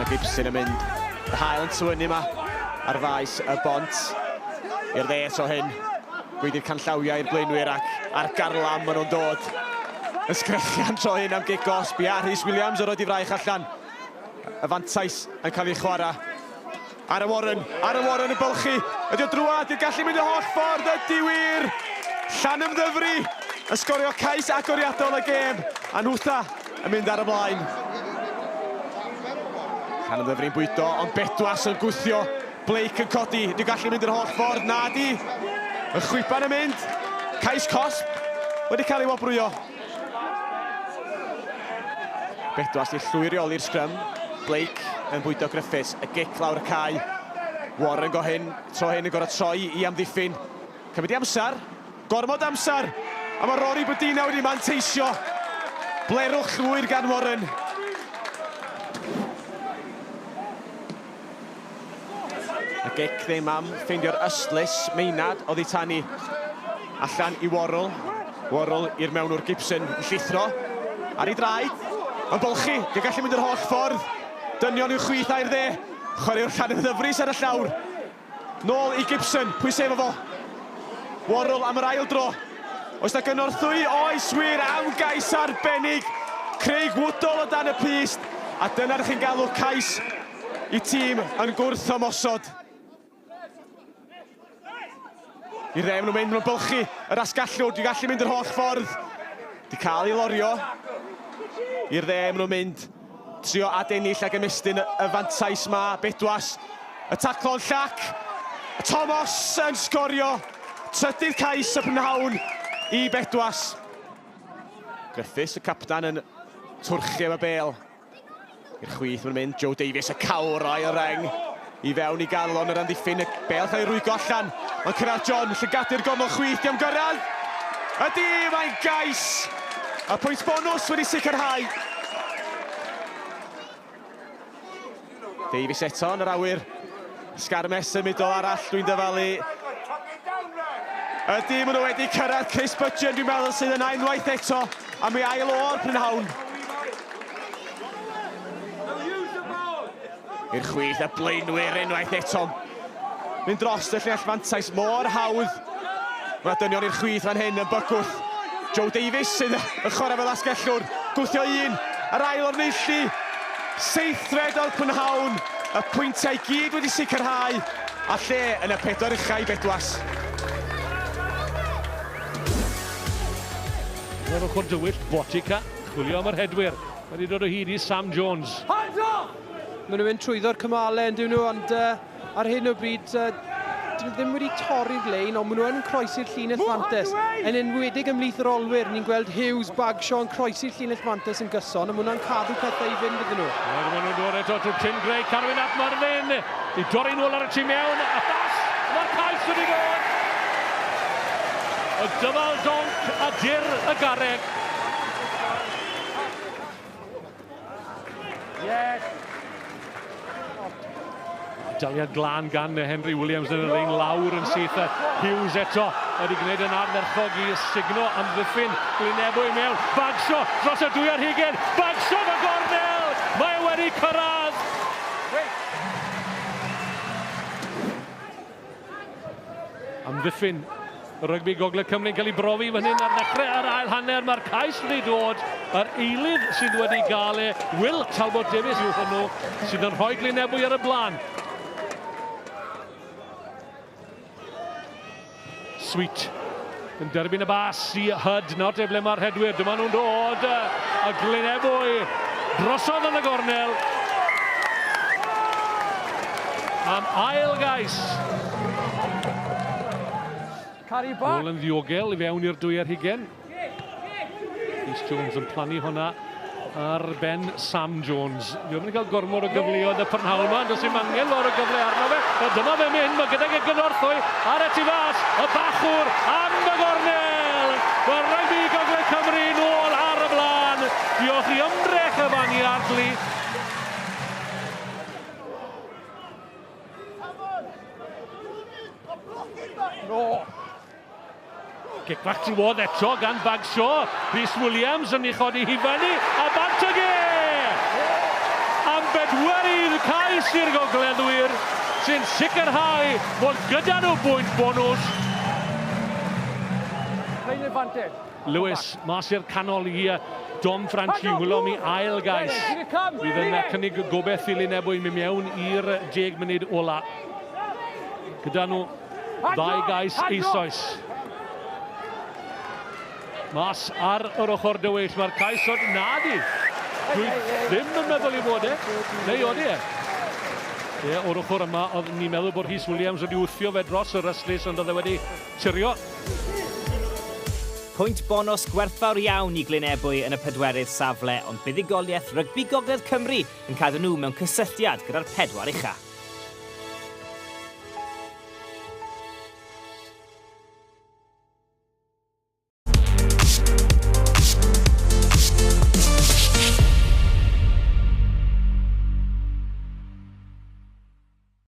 Gibson yn mynd y hael yn tywynnu yma ar faes y bont i'r dde eto hyn. Gweidi'r canllawiau i'r blaenwyr ac ar garlam maen nhw'n dod. Y sgrechian tro hyn am gigosb. Ia, Rhys Williams yn roed i fraich allan. Y fantais yn cael ei chwarae. Ar y Warren yn bylchu. Ydy o drwad, i'n gallu mynd y holl ffordd, ydy wir. Llanymddyfri yn sgorio cais agoriadol y gêm. A Nhwtha yn mynd ar y blaen. Llanymddyfri'n bwydo, ond Bedwas yn gwthio. Blake yn codi, ydy'n gallu mynd yr holl ffordd, nadi. Y chwipan yn mynd. Cais Cosp wedi cael ei wobrwyo. Bedwas i llwyrioli'r sgrym. Blake yn bwydo Griffiths, y gic lawr y cae. Warren tro hyn yn gorau troi i amddiffyn. Cymryd i amser, gormod amser. A mae Rory Bodina wedi manteisio. Blerwch llwyr gan Warren. Y gic ddim am ffeindio'r ystlys. Meinad oedd ei tanu allan i Worrell. Worrell i'r mewnwr Gibson yn llithro. Ar ei draed, yn bylchu, dwi'n gallu mynd yr holl ffordd. Dynion i'w chwith a'r dde. Chwaraewr Llanymddyfris ar y llawr. Nôl i Gibson, pwy sef o fo? Worrell am yr ail dro. Oes na gynorthwy? Oes wir am gais arbennig. Craig Woodall o dan y pist. A dyna'r chi'n galw cais i tîm yn gwrth ymosod. I'r dde nhw'n mynd, nhw'n bylchu. Yr asgallwr, dwi'n gallu mynd yr holl ffordd. Di cael ei lorio. I'r dde nhw'n mynd. Trio adennill ag ymestyn y fantais ma. Bedwas. Y taclo'n llac. Thomas yn sgorio. Trydydd cais y prynhawn i Bedwas. Griffiths, y captan, yn twrchu efo bêl. I'r chwith yn mynd. Joe Davies, y cawrau y reng. I fewn i galon yr amddiffyn. Y bêl cael ei rwygo allan. Ond Cynnar John, llygadu'r gormod chwith am gyrraedd. Ydy, mae'n gais. A pwynt bonus wedi sicrhau. Davies eto yn yr awyr. Sgarmes y mudo arall, dwi'n dyfalu. Ydy, maen nhw wedi cyrraedd. Chris Budgeon, dwi'n meddwl sydd yn unwaith eto. A mi ail o'r prynhawn. I'r chwith y blaenwyr unwaith eto. Mynd dros y llinell fantais mor hawdd. Mae dynion i'r chwith fan hyn yn bygwth. Joe Davies sydd yn chwarae fel asgellwr. Gwthio un. Yr ail o'r neilltu. Seithfed o'r prynhawn. Y pwyntiau gyd wedi sicrhau. A lle yn y 4 uchau Bedwas. Yr ochr dywyll, Botica, chwilio am yr hedwyr. Wedi dod o hyd i Sam Jones. Maen nhw'n mynd trwyddo'r cymalau yn dyn nhw, ond ar hyn o bryd, dyn nhw ddim wedi torri'r lein, ond maen nhw yn croesi'r llinell Fantes. Yn enwedig ymlith yr olwyr, ni'n gweld Hughes, Bagshaw yn croesi'r llinell Fantes yn gyson, a maen nhw'n cadw pethau i fynd iddyn nhw. Maen nhw'n dod eto trwy Tim Gray, Carwyn ap Marfyn, i dorri nôl ar y tîm mewn, a bas, mae'r cais wedi dod. Y dyfal donc a dir y garreg. Daliad glân gan Henry Williams yn y ring lawr yn syth. Hughes eto wedi gwneud yn ardderchog i sugno amddiffyn. Glynebo i mewn. Bagshaw dros y dwy ar hugen. Bagshaw y gornel. Mae wedi cyrraedd. Amddiffyn. Rygbi Gogledd Cymru'n cael ei brofi fan hyn ar ddechrau ar ail hanner. Mae'r cais wedi dod. Yr eilydd sydd wedi gael Will Talbot Davies yw hwnnw sydd yn rhoi Glynebo ar y blaen. Sweet yn derbyn y bas i Hyd. Nawr te ble mae'r hedwyr. Dyma nhw'n dod. A Glynebo drosodd yn y gornel. Am ail gais. Gol yn ddiogel i fewn i'r dwy ar hugen. Rhys Jones yn plannu hwnna ar ben Sam Jones. Dwi'n mynd i cael gormod o gyfleoedd y prynhawn yma, does dim angen lor o gyfle arno fe. A dyma fe mynd, mae gydag y gynorthwy ar y tu fas, y bachwr am y gornel. Mae'r Rygbi Gogledd Cymru nôl ar y blaen. Diolch i ymdrech y fan i Ardley. Kick back trwodd eto gan Bagshaw. Rhys Williams yn ei chodi hi fyny a bant ag e! Am pedwerydd cais i'r gogleddwyr sy'n sicrhau bod gyda nhw bwynt bonus. Lewis, mas i'r canol i Dom Franchiulo mi ail gais. Bydd yn cynnig gobeith i Lunebwy mynd mewn i'r 10 munud ola. Gyda nhw ddau gais eisoes. Mas ar yr ochr dywyll, mae'r cais oedd nadi. Dwi ddim yn meddwl i fod neu oeddi o'r ochr yma, oedd ni'n meddwl bod Rhys Williams wedi wthio fe dros y ryslys, ond oedd e wedi tirio. Pwynt bonus gwerthfawr iawn i Glynebwy yn y pedwerydd safle, ond buddigoliaeth rygbi Gogledd Cymru yn cadw nhw mewn cysylltiad gyda'r pedwar ucha.